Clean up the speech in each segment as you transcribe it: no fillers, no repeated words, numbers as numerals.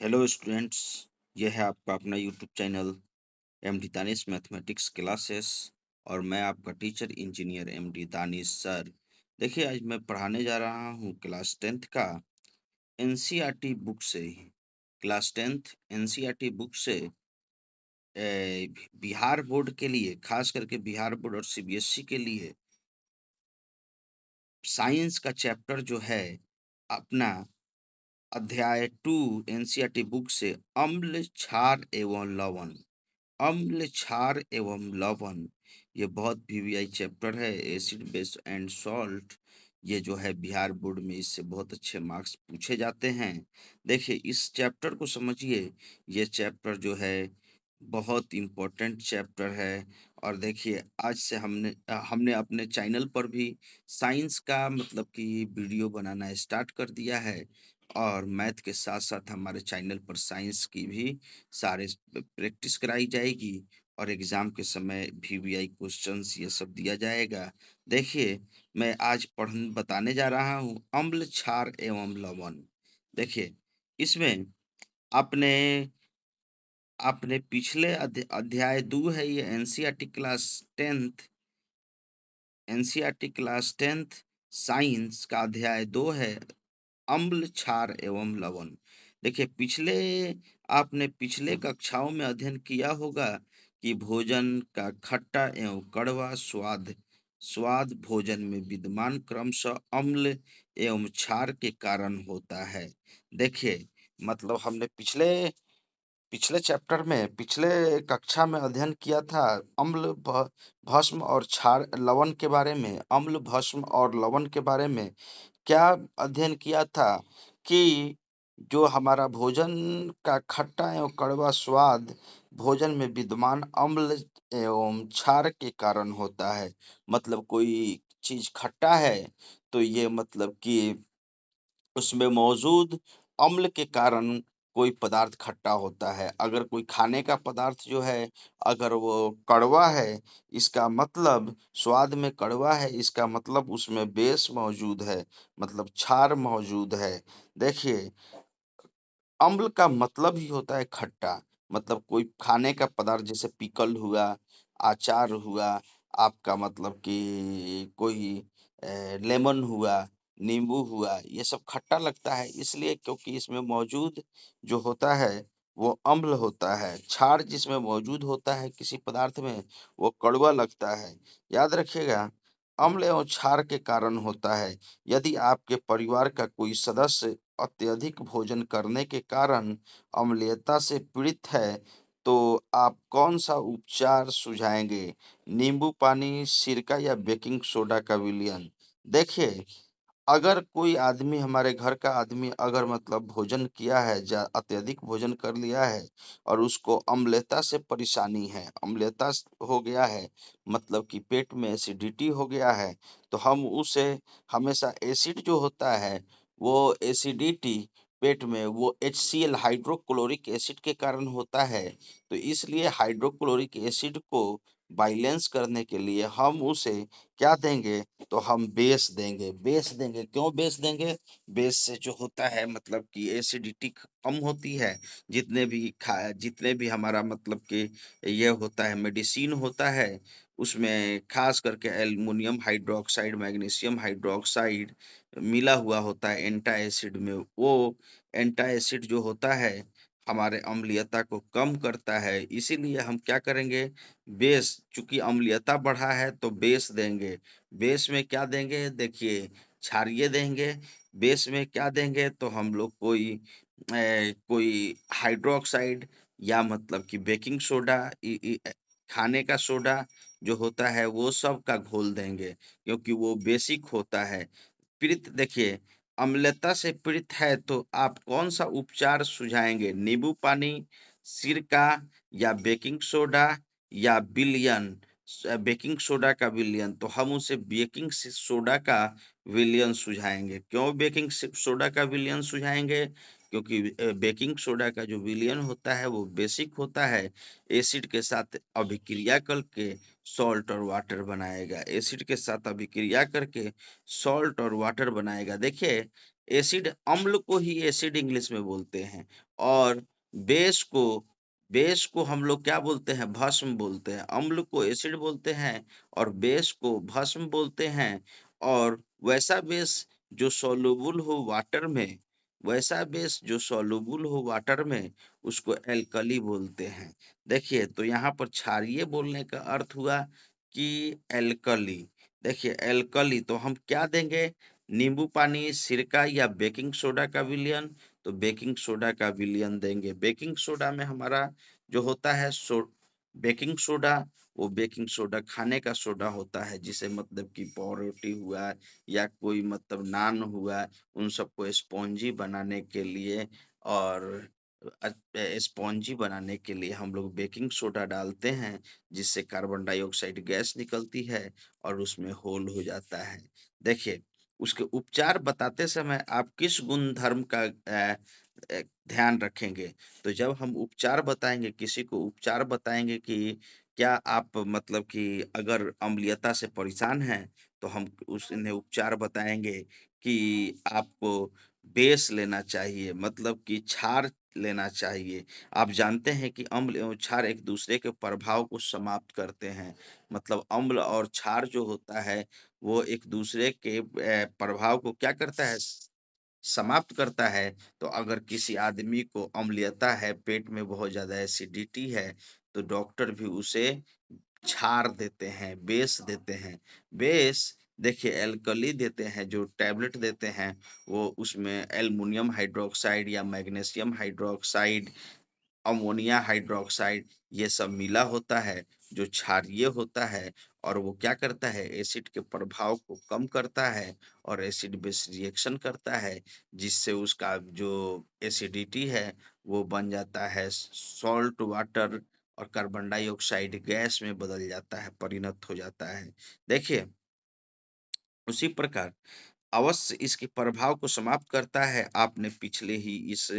Hello students. ये है आपका अपना YouTube channel MD Danish mathematics classes और मैं आपका teacher engineer MD Danish sir. देखिए, आज मैं पढ़ाने जा रहा हूँ क्लास 10th का एनसीईआरटी बुक से ही। क्लास 10th एनसीईआरटी बुक से बिहार बोर्ड के लिए, खास करके बिहार बोर्ड और सीबीएसई के लिए साइंस का चैप्टर जो है अपना अध्याय 2 एनसीईआरटी बुक से अम्ल क्षार एवं लवण। अम्ल क्षार एवं लवण ये बहुत पीवीआई चैप्टर है, एसिड बेस एंड सॉल्ट। ये जो है बिहार बोर्ड में इससे बहुत अच्छे मार्क्स पूछे जाते हैं। देखिए, इस चैप्टर को समझिए। ये चैप्टर जो है बहुत इम्पोर्टेंट चैप्टर है। और देखिए, आज से हमने अपने चैनल पर भी साइंस का मतलब कि वीडियो बनाना स्टार्ट कर दिया है। और मैथ के साथ साथ हमारे चैनल पर साइंस की भी सारे प्रैक्टिस कराई जाएगी और एग्जाम के समय वीवीआई क्वेश्चंस ये सब दिया जाएगा। देखिए, मैं आज पढ़ बताने जा रहा हूँ अम्ल क्षार एवं लवण। देखिए, इसमें आपने आपने पिछले अध्याय 2 है, ये एनसीईआरटी क्लास 10th साइंस का अध्याय 2 है, अम्ल क्षार एवं लवण। देखिए, आपने पिछले कक्षाओं में अध्ययन किया होगा कि भोजन का खट्टा एवं कड़वा स्वाद स्वाद भोजन में विद्यमान क्रमशः अम्ल एवं क्षार के कारण होता है। देखिए, मतलब हमने पिछले पिछले चैप्टर में पिछले कक्षा में अध्ययन किया था भस्म और क्षार लवण के बारे में। अम्ल, भस्म और लवण के बारे में क्या अध्ययन किया था कि जो हमारा भोजन का खट्टा एवं कड़वा स्वाद भोजन में विद्यमान अम्ल एवं क्षार के कारण होता है। मतलब कोई चीज खट्टा है तो ये मतलब कि उसमें मौजूद अम्ल के कारण कोई पदार्थ खट्टा होता है। अगर कोई खाने का पदार्थ जो है, अगर वो कड़वा है, इसका मतलब स्वाद में कड़वा है, इसका मतलब उसमें बेस मौजूद है, मतलब क्षार मौजूद है। देखिए, अम्ल का मतलब ही होता है खट्टा। मतलब कोई खाने का पदार्थ जैसे पिकल हुआ, अचार हुआ, आपका मतलब कि कोई लेमन हुआ, नींबू हुआ, ये सब खट्टा लगता है इसलिए क्योंकि इसमें मौजूद जो होता है वो अम्ल होता है। क्षार जिसमें मौजूद होता है किसी पदार्थ में, वो कड़वा लगता है। याद रखिएगा, अम्ल एवं क्षार के कारण होता है। यदि आपके परिवार का कोई सदस्य अत्यधिक भोजन करने के कारण अम्लीयता से पीड़ित है, तो आप कौन-सा उपचार सुझाएँगे? नींबू पानी, सिरका या बेकिंग सोडा का विलयन? देखिए, अगर कोई आदमी, हमारे घर का आदमी अगर मतलब भोजन किया है, अत्यधिक भोजन कर लिया है और उसको अम्लता से परेशानी है, हो गया है, मतलब कि पेट में एसिडिटी हो गया है, तो हम उसे हमेशा एसिड जो होता है, वो एसिडिटी पेट में वो HCl हाइड्रोक्लोरिक एसिड के कारण होता है। तो इसलिए हाइड्रोक्लोरिक एसिड को बैलेंस करने के लिए हम उसे क्या देंगे, तो हम बेस देंगे। बेस देंगे, क्यों बेस देंगे? बेस से जो होता है मतलब कि एसिडिटी कम होती है। जितने भी हमारा मतलब कि ये होता है, मेडिसिन होता है, उसमें खास करके एल्युमिनियम हाइड्रोक्साइड, मैग्नीशियम हाइड्रोक्साइड मिला हुआ होता है एंटा एसिड में। वो एंटा एसिड जो होता है हमारे अम्लीयता को कम करता है। इसीलिए हम क्या करेंगे, बेस, चूँकि अम्लीयता बढ़ा है तो बेस देंगे। बेस में क्या देंगे? देखिए, क्षारीय देंगे। बेस में क्या देंगे? तो हम लोग कोई हाइड्रोक्साइड या मतलब कि बेकिंग सोडा, खाने का सोडा जो होता है वो सब का घोल देंगे, क्योंकि वो बेसिक होता है। पीड़ित देखिए, अम्लता से पीड़ित है तो आप कौन-सा उपचार सुझाएँगे? नींबू पानी, सिरका या बेकिंग सोडा या विलयन? बेकिंग सोडा का विलयन, तो हम उसे बेकिंग सोडा का विलयन सुझाएँगे। क्यों बेकिंग सोडा का विलयन सुझाएँगे? क्योंकि बेकिंग सोडा का जो विलयन होता है वो बेसिक होता है। एसिड के साथ अभिक्रिया करके सॉल्ट और वाटर बनाएगा। एसिड के साथ अभिक्रिया करके सॉल्ट और वाटर बनाएगा। देखिए, एसिड अम्ल को ही एसिड इंग्लिश में बोलते हैं और बेस को बेस को हम लोग क्या बोलते हैं? भस्म बोलते हैं। अम्ल को एसिड बोलते हैं और बेस को भस्म बोलते हैं और वैसा बेस जो सॉल्युबल हो वाटर में वैसा बेस जो सॉल्युबल हो वाटर में उसको एल्कली बोलते हैं। देखिए तो यहाँ पर क्षारीय बोलने का अर्थ हुआ कि एल्कली। देखिए एल्कली तो हम क्या देंगे? नींबू पानी, सिरका या बेकिंग सोडा का विलयन, तो बेकिंग सोडा का विलयन देंगे। बेकिंग सोडा में हमारा जो होता है बेकिंग सोडा, वो बेकिंग सोडा खाने का सोडा होता है जिसे मतलब कि पावरोटी हुआ या कोई मतलब नान हुआ, उन सबको स्पॉन्जी बनाने के लिए और स्पॉन्जी बनाने के लिए हम लोग बेकिंग सोडा डालते हैं, जिससे कार्बन डाइऑक्साइड गैस निकलती है और उसमें होल हो जाता है। देखिए उसके उपचार बताते समय आप किस गुणधर्म का ध्यान रखेंगे? तो जब हम उपचार बताएँगे, किसी को उपचार बताएँगे कि क्या आप मतलब कि अगर अम्लीयता से परेशान हैं, तो हम उन्हें उपचार बताएँगे कि आपको बेस लेना चाहिए, मतलब कि क्षार लेना चाहिए। आप जानते हैं कि अम्ल एवं क्षार एक दूसरे के प्रभाव को समाप्त करते हैं। मतलब अम्ल और क्षार जो होता है, वो एक दूसरे के प्रभाव को क्या करता है? समाप्त करता है। तो अगर किसी आदमी को अम्लीयता है, पेट में बहुत ज़्यादा एसिडिटी है, तो डॉक्टर भी उसे क्षार देते हैं, बेस देते हैं। बेस देखिए एल्कली देते हैं, जो टैबलेट देते हैं, वो उसमें एल्युमिनियम हाइड्रॉक्साइड या मैग्नीशियम हाइड्रॉक्साइड, अमोनिया हाइड्रॉक्साइड ये सब मिला होता है, जो क्षारीय होता है और वो क्या करता है? एसिड के प्रभाव को कम करता है और एसिड बेस रिएक्शन करता है, जिससे उसका जो एसिडिटी है, वो बन जाता है सॉल्ट वाटर और कार्बन डाइऑक्साइड गैस में बदल जाता है, परिणत हो जाता है। देखिए, उसी प्रकार अवश्य इसके प्रभाव को समाप्त करता है। आपने पिछले ही इस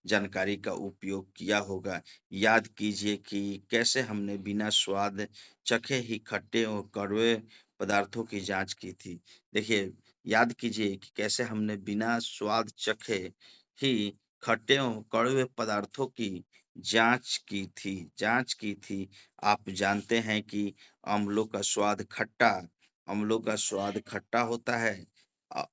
जानकारी का उपयोग किया होगा। याद कीजिए कि कैसे हमने बिना स्वाद चखे ही खट्टे और कड़वे पदार्थों की जांच की थी। देखिए, याद कीजिए कि कैसे हमने बिना स्वाद चखे ही खट्टे और कड़वे पदार्थों की जांच की थी। आप जानते हैं कि अम्लों का स्वाद खट्टा अम्लों का स्वाद खट्टा होता है।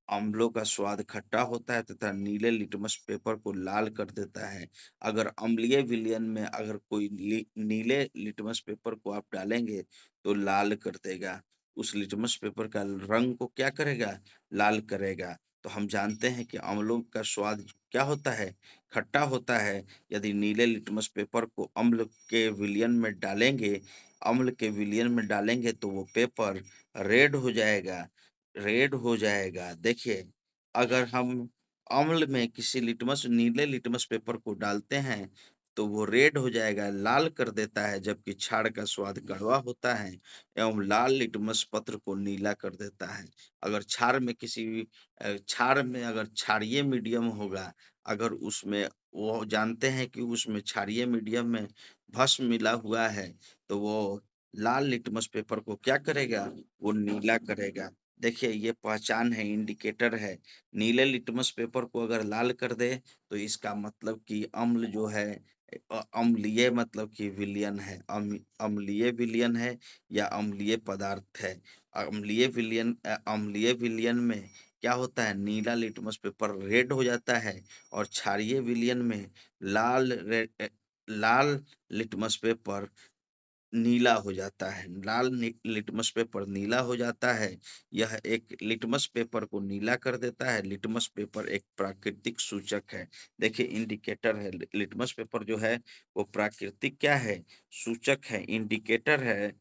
अम्लों का स्वाद खट्टा होता है तथा नीले लिटमस पेपर को लाल कर देता है। अगर अम्लीय विलयन में अगर कोई नीले लिटमस पेपर को आप डालेंगे तो लाल कर देगा। उस लिटमस पेपर का रंग को क्या करेगा? लाल करेगा। तो हम जानते हैं कि अम्लों का स्वाद क्या होता है? खट्टा होता है। यदि नीले लिटमस पेपर को अम्ल के विलयन में डालेंगे तो वो पेपर रेड हो जाएगा रेड हो जाएगा। देखिए, अगर हम अम्ल में किसी नीले लिटमस पेपर को डालते हैं, तो वो रेड हो जाएगा, लाल कर देता है, जबकि क्षार का स्वाद कड़वा होता है एवं लाल लिटमस पत्र को नीला कर देता है। अगर क्षार में अगर क्षारीय मीडियम होगा, अगर उसमें वो जानते हैं कि उसमें क्षारीय मीडियम में भस्म मिला हुआ है, तो वो लाल लिटमस पेपर को क्या करेगा? वो नीला करेगा। देखिए ये पहचान है, इंडिकेटर है। नीले लिटमस पेपर को अगर लाल कर दे तो इसका मतलब कि अम्ल जो है अम्लीय मतलब कि विलयन है। अम्लीय विलयन है या अम्लीय पदार्थ है। अम्लीय विलयन में क्या होता है? नीला लिटमस पेपर रेड हो जाता है और क्षारीय विलयन में लाल लिटमस पेपर नीला हो जाता है। लिटमस पेपर नीला हो जाता है। यह एक लिटमस पेपर को नीला कर देता है। लिटमस पेपर एक प्राकृतिक सूचक है। देखिए इंडिकेटर है। लिटमस पेपर जो है वो प्राकृतिक क्या है? सूचक है, इंडिकेटर है,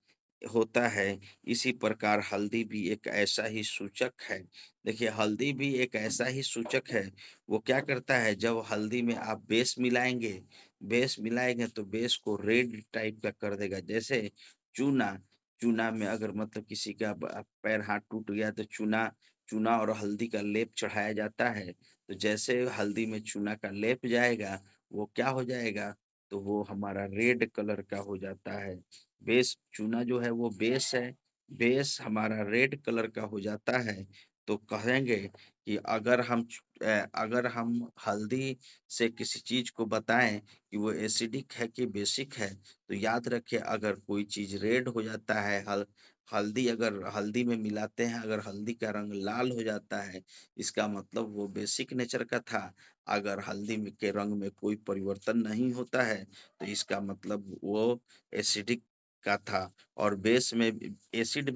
होता है। इसी प्रकार हल्दी भी एक ऐसा ही सूचक है। देखिए हल्दी भी एक ऐसा ही सूचक है। वो क्या करता है? जब हल्दी में आप बेस मिलाएंगे तो बेस को रेड टाइप का कर देगा। जैसे चूना चूना में अगर मतलब किसी का पैर हाथ टूट गया तो चूना चूना और हल्दी का लेप चढ़ाया जाता है। तो जैसे हल्दी में चूना का लेप जाएगा, वो क्या हो जाएगा? तो वो हमारा रेड कलर का हो जाता है। बेस चूना जो है वो बेस है। बेस हमारा रेड कलर का हो जाता है। तो कहेंगे कि अगर हम हल्दी से किसी चीज़ को बताएँ कि वो एसिडिक है कि बेसिक है, तो याद रखें अगर कोई चीज़ रेड हो जाता है, हल्दी अगर हल्दी में मिलाते हैं, अगर हल्दी का रंग लाल हो जाता है, इसका मतलब वो बेसिक नेचर का था। अगर हल्दी में के रंग में कोई परिवर्तन नहीं होता है, तो इसका मतलब वो एसिडिक का था। और एसिड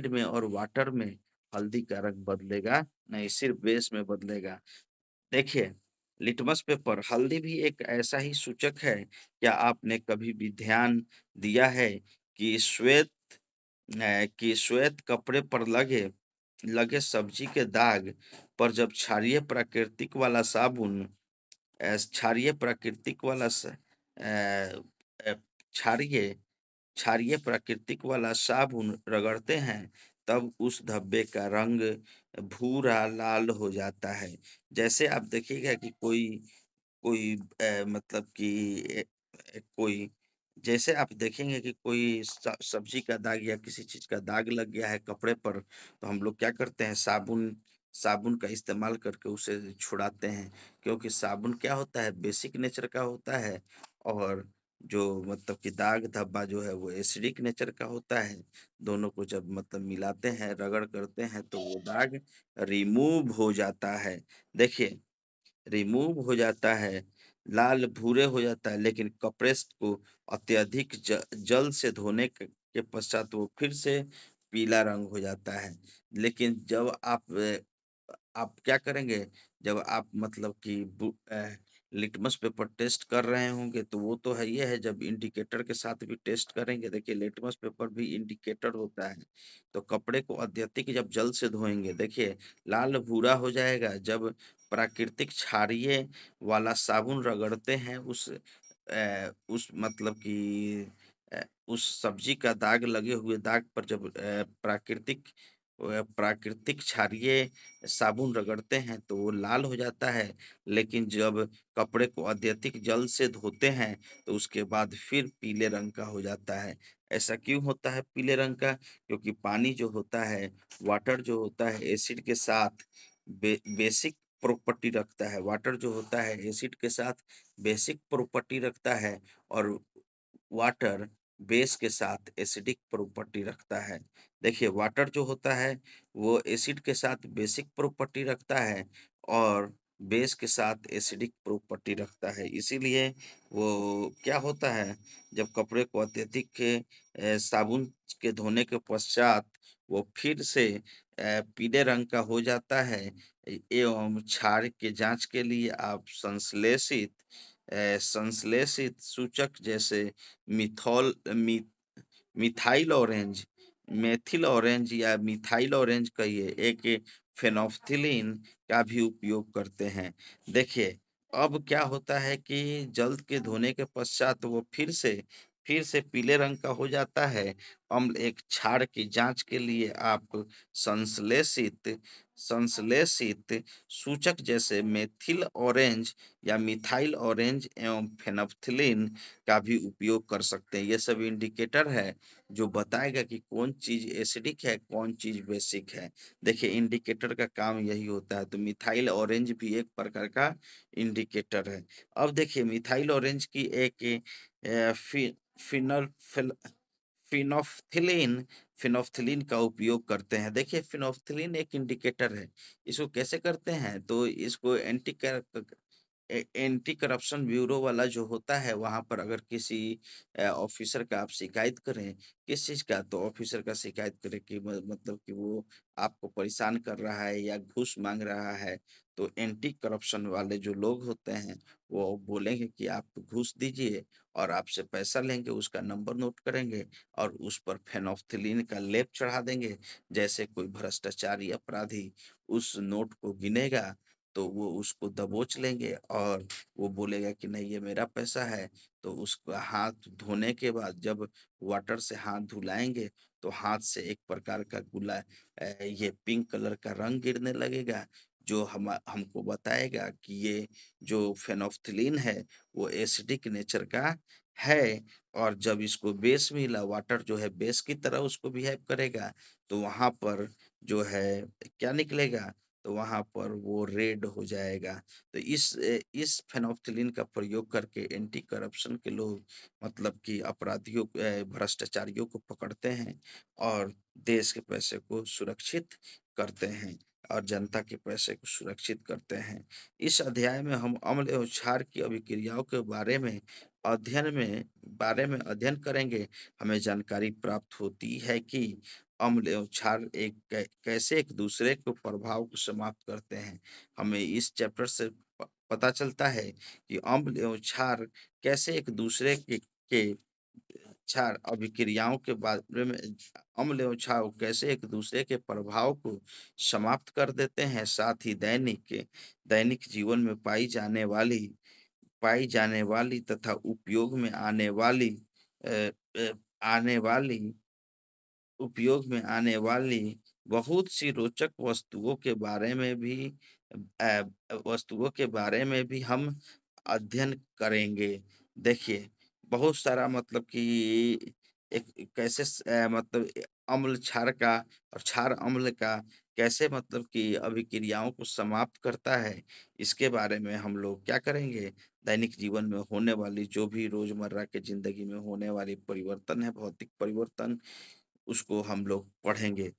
में और वाटर में हल्दी का रंग बदलेगा नहीं, सिर्फ बेस में बदलेगा। देखिए, लिटमस पेपर हल्दी भी एक ऐसा ही सूचक है। क्या आपने कभी भी ध्यान दिया है कि श्वेत कपड़े पर लगे लगे सब्जी के दाग पर जब क्षारीय प्राकृतिक वाला क्षारीय क्षारीय प्राकृतिक वाला साबुन रगड़ते हैं, तब उस धब्बे का रंग भूरा लाल हो जाता है। जैसे आप देखिएगा कि कोई मतलब कि कोई जैसे आप देखेंगे कि कोई सब्जी का दाग या किसी चीज का दाग लग गया है कपड़े पर, तो हम लोग क्या करते हैं, साबुन साबुन का इस्तेमाल करके उसे छुड़ाते हैं। क्योंकि साबुन क्या होता है, बेसिक नेचर का होता है। और जो मतलब कि दाग धब्बा जो है वो एसिडिक नेचर का होता है। दोनों को जब मतलब मिलाते हैं, रगड़ करते हैं, तो वो दाग रिमूव हो जाता है। देखिए, रिमूव हो जाता है, लाल भूरे हो जाता है, लेकिन कपड़े को अत्यधिक जल से धोने के पश्चात वो फिर से पीला रंग हो जाता है। लेकिन जब आप क्या करेंगे, जब आप मतलब कि लिटमस पेपर टेस्ट कर रहे होंगे, तो वो तो है ही है, जब इंडिकेटर के साथ भी टेस्ट करेंगे। देखिए, लिटमस पेपर भी इंडिकेटर होता है। तो कपड़े को अत्यधिक जब जल से धोएंगे, देखिए लाल भूरा हो जाएगा। जब प्राकृतिक क्षारीय वाला साबुन रगड़ते हैं उस मतलब कि उस सब्जी का दाग लगे हुए दाग पर जब प्राकृतिक क्षारीय साबुन रगड़ते हैं, तो वो लाल हो जाता है। लेकिन जब कपड़े को अत्यधिक जल से धोते हैं, तो उसके बाद फिर पीले रंग का हो जाता है। ऐसा क्यों होता है पीले रंग का? क्योंकि पानी जो होता है, वाटर जो होता है, एसिड के साथ बेसिक प्रॉपर्टी रखता है। वाटर जो होता है एसिड के साथ बेसिक प्रॉपर्टी रखता है, और वाटर बेस के साथ एसिडिक प्रॉपर्टी रखता है। देखिए, वाटर जो होता है वो एसिड के साथ बेसिक प्रॉपर्टी रखता है, और बेस के साथ एसिडिक प्रॉपर्टी रखता है। इसीलिए वो क्या होता है, जब कपड़े को अत्यधिक साबुन के धोने के पश्चात वो फिर से पीले रंग का हो जाता है। एवं क्षार के जांच के लिए आप संश्लेषित सूचक जैसे मिथॉल मि, मिथाइल ऑरेंज मेथिल ऑरेंज या मिथाइल ऑरेंज कहिए, एक फेनोल्फथालीन का भी उपयोग करते हैं। देखिए, अब क्या होता है कि जल्द के धोने के पश्चात वो फिर से पीले रंग का हो जाता है। अम्ल एक क्षार की जांच के लिए आप संश्लेषित संश्लेषित सूचक जैसे मेथिल ऑरेंज या मिथाइल ऑरेंज एवं फेनोल्फथालीन का भी उपयोग कर सकते हैं। ये सब इंडिकेटर है जो बताएगा कि कौन चीज एसिडिक है, कौन चीज बेसिक है। देखिए, इंडिकेटर का काम यही होता है। तो मिथाइल ऑरेंज भी एक प्रकार का इंडिकेटर है। अब देखिए, मिथाइल ऑरेंज की एक अ, फि, फिनल फिल, फिनोफ्थिलीन फिनोफ्थिलीन का उपयोग करते हैं। देखिए, फिनोफ्थिलीन एक इंडिकेटर है। इसको कैसे करते हैं, तो इसको एंटी करप्शन ब्यूरो वाला जो होता है, वहां पर अगर किसी ऑफिसर का आप शिकायत करें, किस चीज का, तो ऑफिसर का शिकायत करें कि मतलब कि वो आपको परेशान कर रहा है या घूस मांग रहा है, तो एंटी करप्शन वाले जो लोग होते हैं, वो बोलेंगे कि आप घूस दीजिए, और आपसे पैसा लेंगे, उसका नंबर नोट करेंगे, और उस पर फेनोल्फथालीन का लेप चढ़ा देंगे। जैसे कोई भ्रष्टाचारी अपराधी उस नोट को गिनेगा, तो वो उसको दबोच लेंगे, और वो बोलेगा कि नहीं, ये मेरा पैसा है। तो उसका हाथ धोने के बाद जब वाटर से हाथ धुलाएंगे, तो हाथ से एक प्रकार का ये पिंक कलर का रंग गिरने लगेगा, जो हमको बताएगा कि ये जो फेनोल्फथालीन है वो एसिडिक नेचर का है। और जब इसको बेस मिला, वाटर जो है बेस की तरह उसको बिहेव करेगा, तो वहां पर जो है क्या निकलेगा, तो वहाँ पर वो रेड हो जाएगा। तो इस फेनोल्क्थिन का प्रयोग करके एंटी करप्शन के लोग मतलब कि अपराधियों भ्रष्टाचारियों को पकड़ते हैं और देश के पैसे को सुरक्षित करते हैं और जनता के पैसे को सुरक्षित करते हैं। इस अध्याय में हम अम्ल एवं क्षार की अभिक्रियाओं के बारे में अध्ययन करेंगे। हमें जानकारी प्राप्त होती है कि अम्ल एवं क्षार कैसे एक दूसरे के प्रभाव को समाप्त करते हैं। हमें इस चैप्टर से पता चलता है कि अम्ल एवं क्षार कैसे एक दूसरे के क्षार अभिक्रियाओं के बारे में अम्ल एवं क्षार कैसे एक दूसरे के प्रभाव को समाप्त कर देते हैं। साथ ही दैनिक जीवन में पाई जाने वाली तथा अ, अ, आने वाली उपयोग में आने वाली बहुत सी रोचक वस्तुओं के बारे में भी हम अध्ययन करेंगे। देखिए, बहुत सारा मतलब कि एक कैसे मतलब अम्ल क्षार का और क्षार अम्ल का कैसे मतलब कि अभिक्रियाओं को समाप्त करता है, इसके बारे में हम लोग क्या करेंगे, दैनिक जीवन में होने वाली जो भी रोज़मर्रा की ज़िंदगी में होने वाली परिवर्तन है, भौतिक परिवर्तन, उसको हम लोग पढ़ेंगे।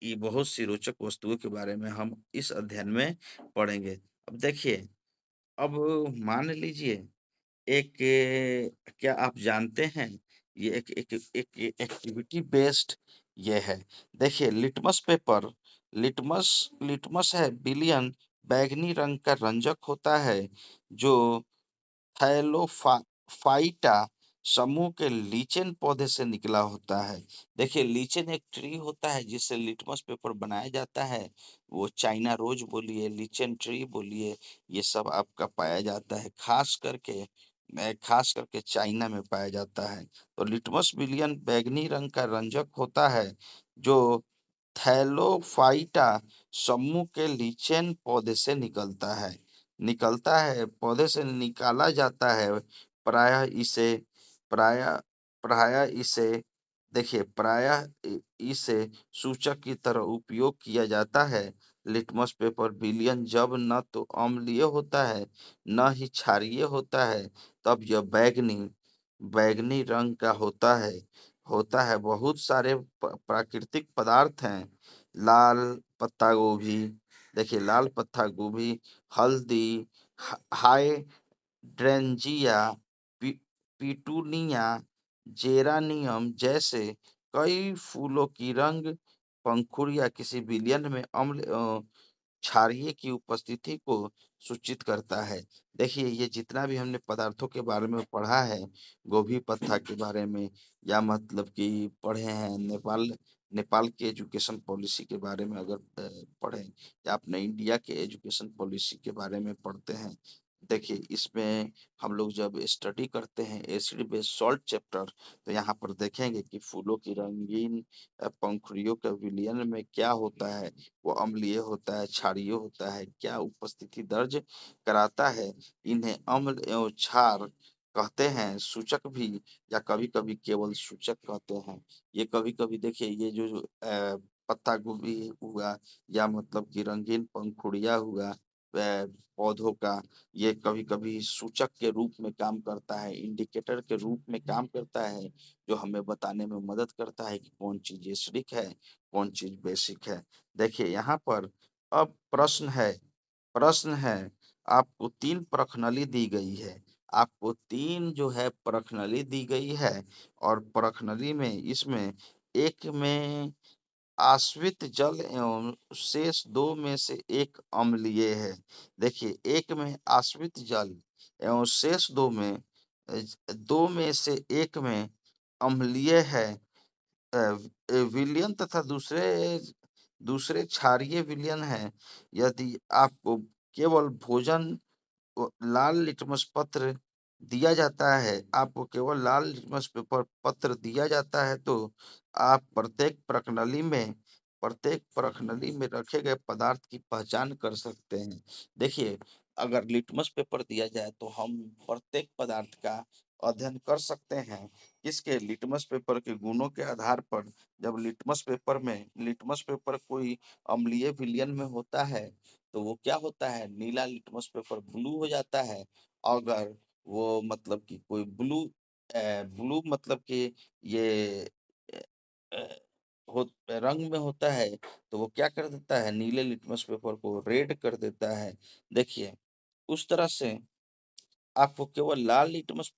ये बहुत सी रोचक वस्तुओं के बारे में हम इस अध्ययन में पढ़ेंगे। अब देखिए, अब मान लीजिए क्या आप जानते हैं, ये एक एक्टिविटी बेस्ड ये है। देखिए, लिटमस लिटमस है विलियन बैंगनी रंग का रंजक होता है जो थैलोफाइटा समूह के लीचेन पौधे से निकला होता है। देखिए, लीचेन एक ट्री होता है जिससे लिटमस पेपर बनाया जाता है। वो चाइना रोज बोलिए, लीचेन ट्री बोलिए, ये सब आपका पाया जाता है। खास करके चाइना में पाया जाता है। तो लिटमस विलियन बैंगनी रंग का रंजक होता है जो थैलोफाइटा समूह के लीचेन पौधे से पौधे से निकाला जाता है। प्रायः इसे प्रायः प्रायः इसे देखिए प्रायः इसे सूचक की तरह उपयोग किया जाता है। लिटमस पेपर विलियन जब न तो अम्लीय होता है न ही क्षारीय होता है, तब यह बैगनी बैगनी रंग का होता है। बहुत सारे प्राकृतिक पदार्थ हैं। लाल पत्ता गोभी, देखिए लाल पत्ता गोभी, हल्दी, हाइड्रेंजिया, पी- पिटूनिया, जेरानियम जैसे कई फूलों की रंग पंखुड़ियां किसी विलयन में अम्ल क्षारीय की उपस्थिति को सूचित करता है। देखिए, ये जितना भी हमने पदार्थों के बारे में पढ़ा है, गोभी पत्ता के बारे में, या मतलब कि पढ़े हैं नेपाल की एजुकेशन पॉलिसी के बारे में अगर पढ़ें, या अपने इंडिया के एजुकेशन पॉलिसी के बारे में पढ़ते हैं। देखिए, इसमें हम लोग जब स्टडी करते हैं एसिड बेस सॉल्ट चैप्टर, तो यहाँ पर देखेंगे कि फूलों की रंगीन पंखुड़ियों के विलयन में क्या होता है, वो अम्लीय होता है, क्षारीय होता है, क्या उपस्थिति दर्ज कराता है। इन्हें अम्ल एवं क्षार कहते हैं, सूचक भी, या कभी-कभी केवल सूचक कहते हैं। ये कभी-कभी देखिए, ये जो पत्ता गोभी हुआ, या मतलब कि रंगीन पंखुड़िया हुआ पौधों का, ये कभी-कभी सूचक के रूप में काम करता है, इंडिकेटर के रूप में काम करता है, जो हमें बताने में मदद करता है कि कौन चीज़ एसिडिक है, कौन चीज़ बेसिक है। देखिए, यहाँ पर अब प्रश्न है, आपको 3 प्रश्नावली दी गई है। आपको 3 जो है प्रश्नावली दी गई है, और प्रश्नावली में इसमें एक में आश्रित जल एवं शेष 2 में से एक अम्लीय है। देखिए, एक में आश्रित जल एवं शेष 2 में से एक में अम्लीय है। विलयन तथा दूसरे क्षारीय विलयन है। यदि आपको केवल लाल लिटमस पत्र दिया जाता है, आपको केवल लाल लिटमस पेपर पत्र दिया जाता है, तो आप प्रत्येक प्रश्नावली में रखे गए पदार्थ की पहचान कर सकते हैं। देखिए, अगर लिटमस पेपर दिया जाए तो हम प्रत्येक पदार्थ का अध्ययन कर सकते हैं। किसके? लिटमस पेपर के गुणों के आधार पर। जब लिटमस पेपर कोई अम्लीय विलयन में होता है, तो वो क्या होता है? नीला लिटमस पेपर ब्लू हो जाता है। अगर वो मतलब कि कोई ब्लू मतलब कि ये अ अ, हो रंग में होता है, तो वो क्या कर देता है? नीले लिटमस पेपर को रेड कर देता है। देखिए, उस तरह से आपको केवल लाल लिटमस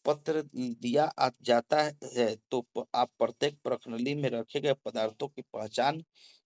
पत्र दिया जाता है, तो आप प्रत्येक प्रश्नावली में रखे गए पदार्थों की पहचान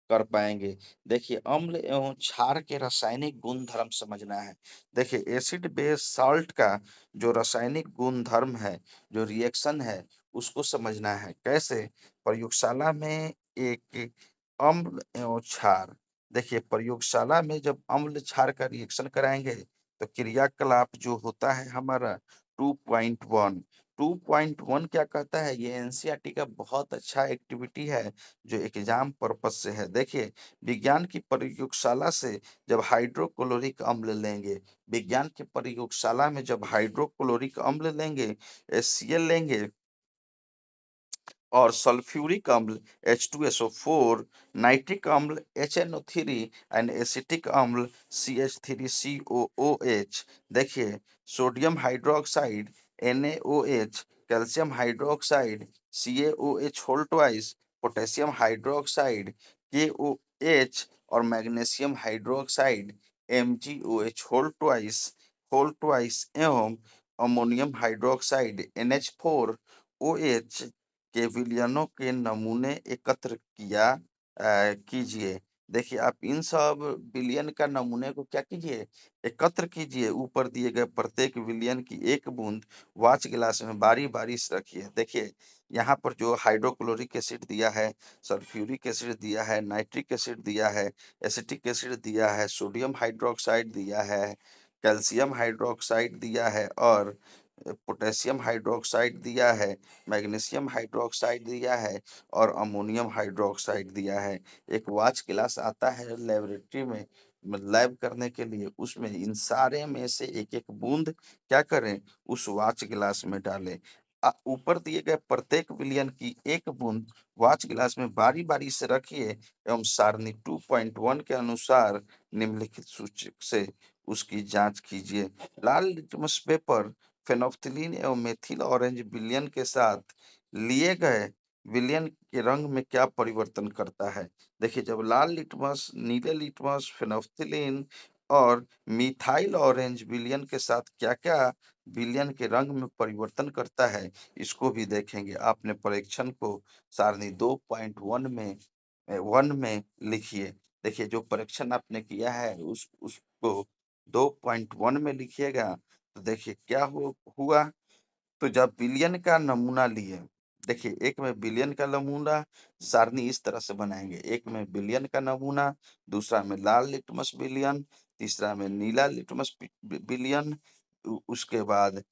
कर पाएंगे। देखिए, अम्ल एवं क्षार के रासायनिक गुण धर्म समझना है। देखिए, एसिड बेस सॉल्ट का जो रासायनिक गुण धर्म है, जो रिएक्शन है, उसको समझना है। कैसे? प्रयोगशाला में एक अम्ल एवं क्षार। देखिए, प्रयोगशाला में जब अम्ल क्षार का रिएक्शन कराएंगे, तो क्रियाकलाप जो होता है हमारा 2.1। 2.1 क्या कहता है? ये एनसीईआरटी का बहुत अच्छा एक्टिविटी है, जो एग्जाम पर्पस से है। देखिए, विज्ञान की प्रयोगशाला से जब हाइड्रोक्लोरिक अम्ल लेंगे, विज्ञान की प्रयोगशाला में जब हाइड्रोक्लोरिक अम्ल लेंगे, HCl लेंगे, और सल्फ्यूरिक अम्ल H2SO4, नाइट्रिक अम्ल HNO3 एंड एसिटिक अम्ल CH3COOH। देखिए, sodium hydroxide NaOH, calcium hydroxide CaOH whole twice, potassium hydroxide KOH, और magnesium hydroxide MgOH whole twice एवं अमोनियम हाइड्रोक्साइड NH4OH के विलयनों के नमूने एकत्र कीजिए। देखिए, आप इन सब विलयन का नमूने को क्या कीजिए? एकत्र कीजिए। ऊपर दिए गए प्रत्येक विलयन की एक बूंद वाच गिलास में बारी-बारी से रखिए। देखिए, यहाँ पर जो हाइड्रोक्लोरिक एसिड दिया है, सल्फ्यूरिक एसिड दिया है, नाइट्रिक एसिड दिया है, एसिटिक एसिड दिया है, सोडियम हाइड्रोक्साइड दिया है, कैल्शियम हाइड्रोक्साइड दिया है, और पोटेशियम हाइड्रोक्साइड दिया है, मैग्नीशियम हाइड्रोक्साइड दिया है, और अमोनियम हाइड्रोक्साइड दिया है। एक वाच ग्लास आता है लेबोरेटरी में लैब करने के लिए, उसमें इन सारे में से एक-एक बूंद क्या करें? उस वाच ग्लास में डालें। ऊपर दिए गए प्रत्येक विलयन की एक बूंद वाच ग्लास में बारी-बारी से रखिए एवं सारणी 2.1 के अनुसार निम्नलिखित सूचक से उसकी जाँच कीजिए। लाल लिटमस पेपर फेनोल्फथालीन एवं मेथिल ऑरेंज विलयन के साथ लिए गए विलयन के रंग में क्या परिवर्तन करता है? देखिए, जब लाल लिटमस, नीले लिटमस, फेनोल्फथालीन और मिथाइल ऑरेंज विलयन के साथ क्या-क्या विलयन के रंग में परिवर्तन करता है, इसको भी देखेंगे। आपने परीक्षण को सारणी 2.1 में 1 में लिखिए। देखिए, जो परीक्षण आपने किया है उसको 2.1 में लिखिएगा, तो देखिए क्या हुआ। तो जब विलयन का नमूना लिए, देखिए, एक में विलयन का नमूना सारणी इस तरह से बनाएंगे। एक में विलयन का नमूना, दूसरा में लाल लिटमस विलयन, तीसरा में नीला लिटमस विलयन, उसके बाद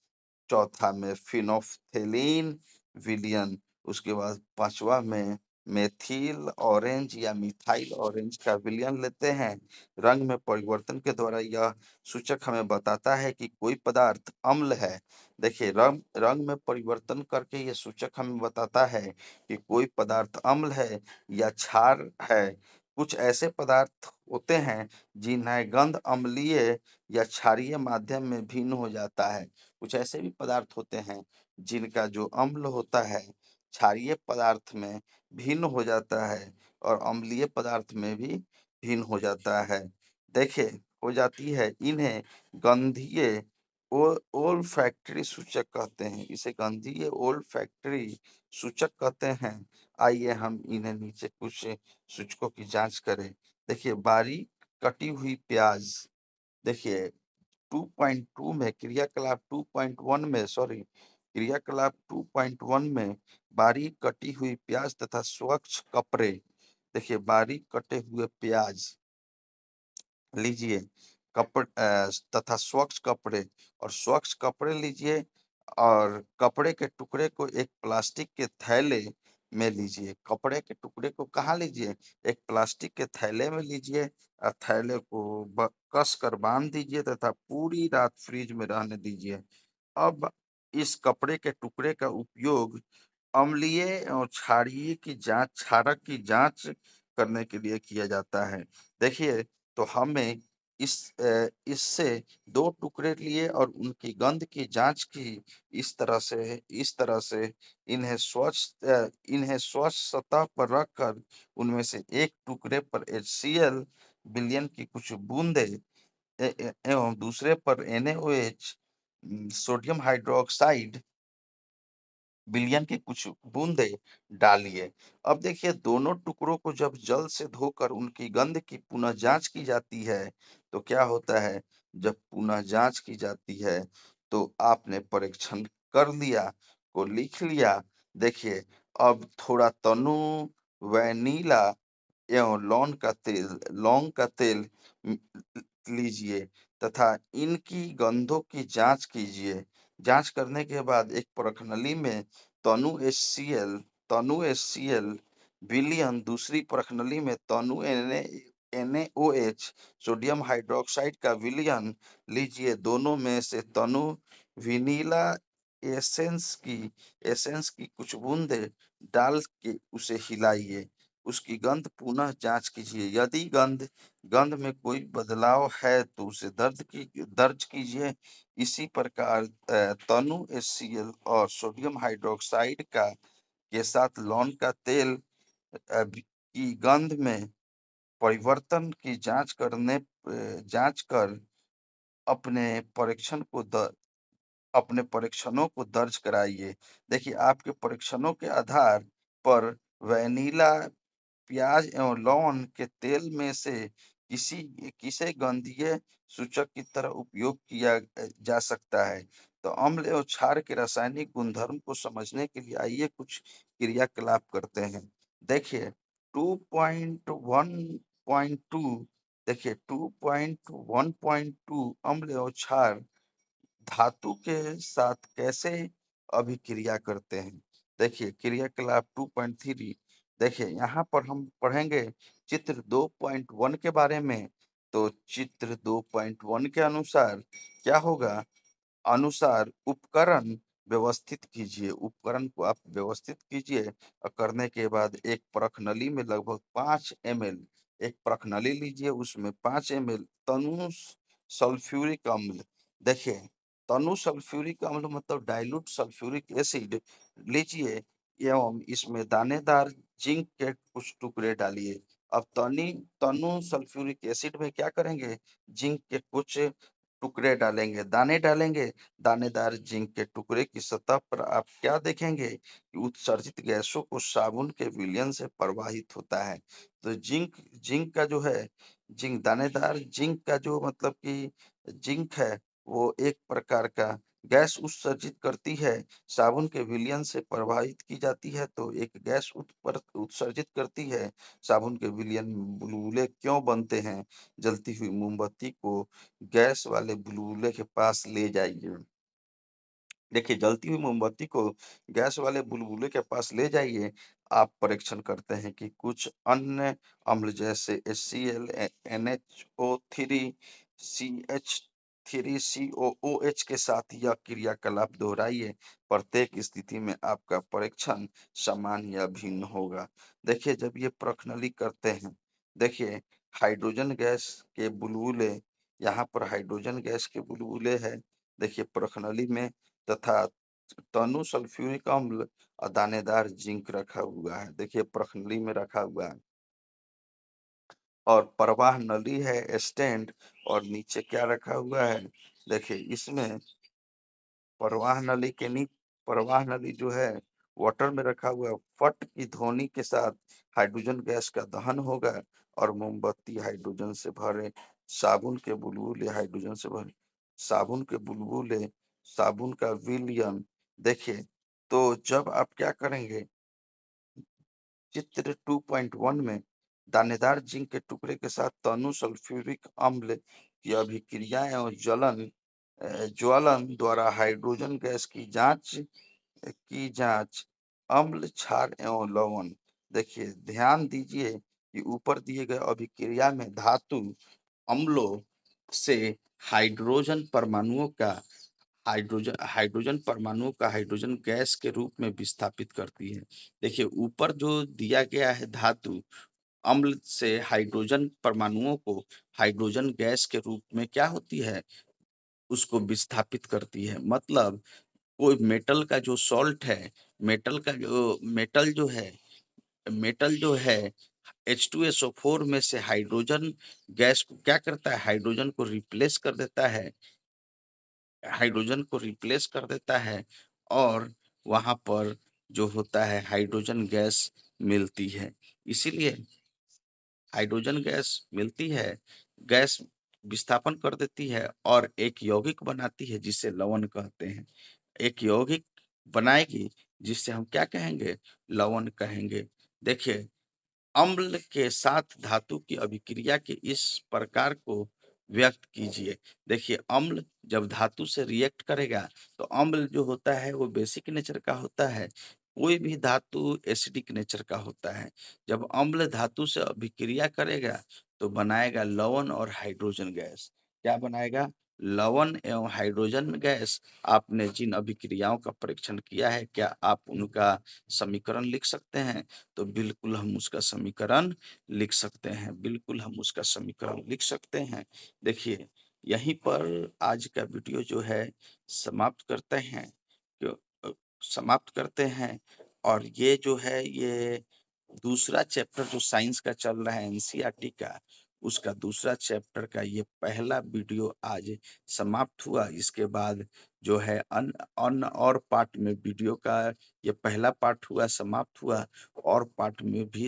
चौथा में फिनोल्फथालीन विलयन, उसके बाद पांचवा में मेथिल ऑरेंज या मिथाइल ऑरेंज का विलयन लेते हैं। रंग में परिवर्तन के द्वारा यह सूचक हमें बताता है कि कोई पदार्थ अम्ल है। देखिए, रंग रंग में परिवर्तन करके यह सूचक हमें बताता है कि कोई पदार्थ अम्ल है या क्षार है। कुछ ऐसे पदार्थ होते हैं जिन्हें गंध अम्लीय या क्षारीय माध्यम में भिन्न हो जाता है। कुछ ऐसे भी पदार्थ होते हैं जिनका जो अम्ल होता है, क्षारीय पदार्थ में भिन्न हो जाता है, और अम्लीय पदार्थ में भी भिन्न हो जाता है। देखिए, हो जाती है। इन्हें गंधीय ओल्फैक्टरी सूचक कहते हैं। इसे गंधीय ओल्फैक्टरी सूचक कहते हैं। आइए हम इन्हें नीचे कुछ सूचकों की जांच करें। देखिए, बारीक कटी हुई प्याज। देखिए, 2.2 में क्रियाकलाप 2.1 में सॉरी क्रियाकलाप 2.1 में बारीक कटी हुई प्याज तथा स्वच्छ कपड़े। देखिए, बारीक कटे हुए प्याज लीजिए, तथा स्वच्छ कपड़े, और स्वच्छ कपड़े लीजिए, और कपड़े के टुकड़े को एक प्लास्टिक के थैले में लीजिए। कपड़े के टुकड़े को कहाँ लीजिए? एक प्लास्टिक के थैले में लीजिए, और थैले को कस कर बांध दीजिए तथा पूरी रात फ्रिज में रहने दीजिए। अब इस कपड़े के टुकड़े का उपयोग अम्लीय और क्षारीय की जांच क्षारक की जांच करने के लिए किया जाता है। देखिए, तो हमें इससे 2 टुकड़े लिए और उनकी गंध की जांच की। इस तरह से इन्हें स्वच्छ सतह पर रखकर उनमें से एक टुकड़े पर HCl विलयन की कुछ बूंदें एवं दूसरे पर NaOH सोडियम हाइड्रोक्साइड विलयन की कुछ बूंदें डालिए। अब देखिए, दोनों टुकड़ों को जब जल से धोकर उनकी गंध की पुनः जांच की जाती है, तो क्या होता है, जब पुनः जांच की जाती है, तो आपने परीक्षण कर लिया, को लिख लिया। देखिए, अब थोड़ा तनु वैनिला एवं लौंग का तेल उम, लीजिए तथा इनकी गंधों की जाँच कीजिए। जाँच करने के बाद एक परखनली में तनु HCl विलयन, दूसरी परखनली में तनु NaOH सोडियम हाइड्रॉक्साइड का विलयन लीजिए। दोनों में से तनु विनिला एसेंस की कुछ बूंदें डाल के उसे हिलाइए। उसकी गंध पुनः जाँच कीजिए। यदि गंध गंध में कोई बदलाव है तो उसे दर्ज कीजिए। इसी प्रकार तनु HCl और सोडियम हाइड्रॉक्साइड का के साथ लौंग का तेल की गंध में परिवर्तन की जाँच कर अपने परीक्षण को द अपने परीक्षणों को दर्ज कराइए। देखिए, आपके परीक्षणों के आधार पर वैनिला, प्याज एवं लौंग के तेल में से किसी किसे गंधीय सूचक की तरह उपयोग किया जा सकता है। तो अम्ल एवं क्षार के रासायनिक गुणधर्म को समझने के लिए आइए कुछ क्रियाकलाप करते हैं। देखिए, 2.1.2 देखिए 2.1.2 अम्ल एवं क्षार धातु के साथ कैसे अभिक्रिया करते हैं। देखिए, क्रियाकलाप 2.3, देखिए यहाँ पर हम पढ़ेंगे चित्र 2.1 के बारे में। तो चित्र 2.1 के अनुसार क्या होगा, उपकरण व्यवस्थित कीजिए। उपकरण को आप व्यवस्थित कीजिए और करने के बाद एक परख नली में लगभग 5 ml एक परख नली लीजिए, उसमें 5 ml तनु सल्फ्यूरिक अम्ल। देखिए, तनु सल्फ्यूरिक अम्ल मतलब डाइल्यूट सल्फ्यूरिक एसिड लीजिए एवं इसमें दानेदार जिंक के कुछ टुकड़े डालिए। अब तनु सल्फ्यूरिक एसिड में क्या करेंगे, जिंक के कुछ टुकड़े डालेंगे, दाने डालेंगे। दानेदार जिंक के टुकड़े की सतह पर आप क्या देखेंगे कि उत्सर्जित गैसों को साबुन के विलयन से प्रवाहित होता है। तो जिंक का जो है, दानेदार जिंक का जो मतलब कि जिंक है, वो एक प्रकार का गैस उत्सर्जित करती है, साबुन के विलयन से प्रवाहित की जाती है तो एक गैस उत्सर्जित करती है। साबुन के विलयन बुलबुले क्यों बनते हैं? जलती हुई मोमबत्ती को गैस वाले बुलबुले के पास ले जाइए। देखिए, जलती हुई मोमबत्ती को गैस वाले बुलबुले के पास ले जाइए। आप परीक्षण करते हैं कि कुछ अन्य अम्ल जैसे HCl, NHO3, CH3COOH के साथ यह क्रियाकलाप दोहराइए। प्रत्येक स्थिति में आपका परीक्षण समान या भिन्न होगा। देखिए, जब ये प्रश्नली करते हैं, देखिए हाइड्रोजन गैस के बुलबुले, यहाँ पर हाइड्रोजन गैस के बुलबुले हैं। देखिए, प्रश्नली में तथा तनु सल्फ्यूरिक अम्ल और दानेदार जिंक रखा हुआ है। देखिए, प्रखनली में रखा हुआ है और प्रवाह नली है स्टैंड, और नीचे क्या रखा हुआ है, देखिए इसमें प्रवाह नली के नी प्रवाह नली जो है वाटर में रखा हुआ है। फट की ध्वनि के साथ हाइड्रोजन गैस का दहन होगा और मोमबत्ती हाइड्रोजन से भरे, साबुन के बुलबुले हाइड्रोजन से भरे, साबुन के बुलबुले साबुन का विलयन। देखिए, तो जब आप क्या करेंगे, चित्र 2.1 में दानेदार जिंक के टुकड़े के साथ तनु सल्फ्यूरिक अम्ल की अभिक्रिया एवं ज्वलन द्वारा हाइड्रोजन गैस की जांच अम्ल, क्षार एवं लवण। देखिए, ध्यान दीजिए कि ऊपर दिए गए अभिक्रिया में धातु अम्लों से हाइड्रोजन परमाणुओं का हाइड्रोजन परमाणु का हाइड्रोजन गैस के रूप में विस्थापित करती है। देखिए ऊपर जो दिया गया है धातु अम्ल से हाइड्रोजन परमाणुओं को हाइड्रोजन गैस के रूप में क्या होती है, उसको विस्थापित करती है। मतलब कोई मेटल का जो सॉल्ट है, मेटल जो है H2SO4 में से हाइड्रोजन गैस को क्या करता है, हाइड्रोजन को रिप्लेस कर देता है और वहां पर जो होता है हाइड्रोजन गैस मिलती है। इसीलिए हाइड्रोजन गैस मिलती है, गैस विस्थापन कर देती है और एक यौगिक बनाती है जिसे लवण कहते हैं। एक यौगिक बनाएगी जिससे हम क्या कहेंगे, लवण कहेंगे। देखिए अम्ल के साथ धातु की अभिक्रिया के इस प्रकार को व्यक्त कीजिए। देखिए अम्ल जब धातु से रिएक्ट करेगा तो अम्ल जो होता है वो बेसिक नेचर का होता है, कोई भी धातु एसिडिक नेचर का होता है। जब अम्ल धातु से अभिक्रिया करेगा तो बनाएगा लवण और हाइड्रोजन गैस। क्या बनाएगा, लवण एवं हाइड्रोजन गैस। आपने जिन अभिक्रियाओं का परीक्षण किया है, क्या आप उनका समीकरण लिख सकते हैं? तो बिल्कुल हम उसका समीकरण लिख सकते हैं, बिल्कुल हम उसका समीकरण लिख सकते हैं। देखिए यहीं पर आज का वीडियो जो है समाप्त करते हैं, जो अ, समाप्त करते हैं। और ये जो है ये दूसरा चैप्टर जो साइंस का चल रहा है एनसीईआरटी का, उसका दूसरा चैप्टर का ये पहला वीडियो आज समाप्त हुआ। इसके बाद जो है अन और पार्ट में वीडियो का ये पहला पार्ट हुआ, समाप्त हुआ। और पार्ट में भी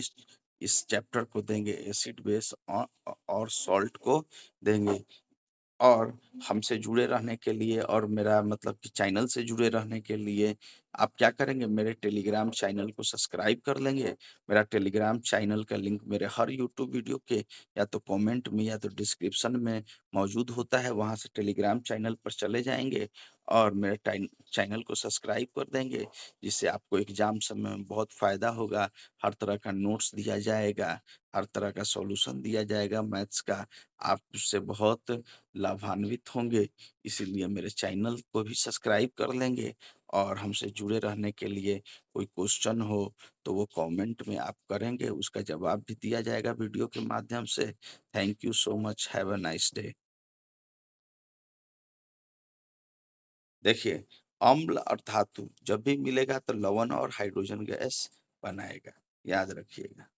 इस चैप्टर को देंगे, एसिड बेस और सॉल्ट को देंगे। और हमसे जुड़े रहने के लिए और मेरा मतलब कि चैनल से जुड़े रहने के लिए आप क्या करेंगे, मेरे टेलीग्राम चैनल को सब्सक्राइब कर लेंगे। मेरा टेलीग्राम चैनल का लिंक मेरे हर यूट्यूब वीडियो के या तो कमेंट में या तो डिस्क्रिप्शन में मौजूद होता है, वहां से टेलीग्राम चैनल पर चले जाएंगे और मेरे चैनल को सब्सक्राइब कर देंगे, जिससे आपको एग्जाम समय में बहुत फायदा होगा। हर तरह का नोट्स दिया जाएगा, हर तरह का सॉल्यूशन दिया जाएगा मैथ्स का। आप उससे बहुत लाभान्वित होंगे। इसीलिए मेरे चैनल को भी सब्सक्राइब कर लेंगे। और हमसे जुड़े रहने के लिए कोई क्वेश्चन हो तो वो कमेंट में आप करेंगे, उसका जवाब भी दिया जाएगा वीडियो के माध्यम से। Thank you so much, have a nice day. देखिए अम्ल और धातु जब भी मिलेगा तो लवण और हाइड्रोजन गैस बनाएगा, याद रखिएगा।